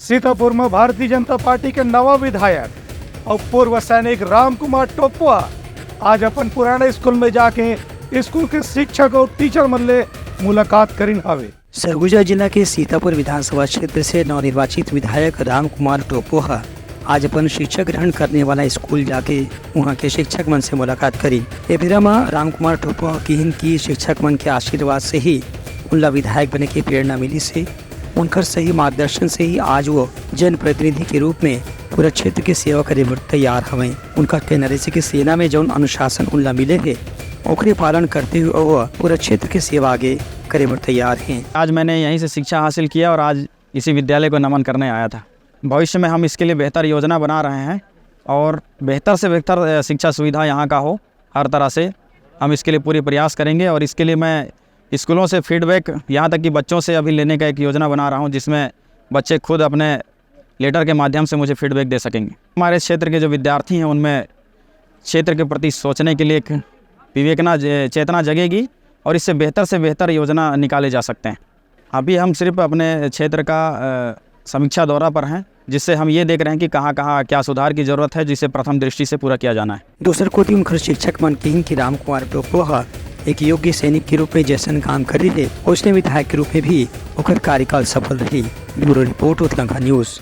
सीतापुर में भारतीय जनता पार्टी के नवा विधायक और पूर्व सैनिक राम कुमार टोपुआ आज अपन पुराने स्कूल में जाके स्कूल के शिक्षक और टीचर मन ले मुलाकात करीन हवे। सरगुजा जिला के सीतापुर विधानसभा क्षेत्र से नवनिर्वाचित विधायक राम कुमार टोपुआ आज अपन शिक्षक ग्रहण करने वाला स्कूल जाके वहाँ के शिक्षक मन से मुलाकात करी। ए बेरा में राम कुमार टोपुआ की शिक्षक मन के आशीर्वाद से ही उनला विधायक बने की प्रेरणा मिली से उनकर सही मार्गदर्शन से ही आज वो जनप्रतिनिधि के रूप में पूरा क्षेत्र की सेवा करे बर तैयार हवे। उनका कहना रहे कि सेना में जौन अनुशासन उनला मिले है ओकरे पालन करते हुए वो पूरा क्षेत्र की सेवा आगे करे बर तैयार हैं। आज मैंने यहीं से शिक्षा हासिल किया और आज इसी विद्यालय को नमन करने आया था। भविष्य में हम इसके लिए बेहतर योजना बना रहे हैं और बेहतर से बेहतर शिक्षा सुविधा यहाँ का हो, हर तरह से हम इसके लिए पूरे प्रयास करेंगे। और इसके लिए मैं स्कूलों से फीडबैक यहाँ तक कि बच्चों से अभी लेने का एक योजना बना रहा हूँ, जिसमें बच्चे खुद अपने लेटर के माध्यम से मुझे फीडबैक दे सकेंगे। हमारे क्षेत्र के जो विद्यार्थी हैं उनमें क्षेत्र के प्रति सोचने के लिए एक विवेकना चेतना जगेगी और इससे बेहतर योजना निकाले जा सकते हैं। अभी हम सिर्फ अपने क्षेत्र का समीक्षा दौरा पर हैं, जिससे हम ये देख रहे हैं कि कहाँ क्या सुधार की जरूरत है, जिसे प्रथम दृष्टि से पूरा किया जाना है। दूसर को उनकर शिक्षक मन की राम कुमार टोपुआ एक योग्य सैनिक के रूप में जैसन काम कर रहे उसने विधायक के रूप में भी उनका कार्यकाल सफल रही। Bureau report Uttarakhand news.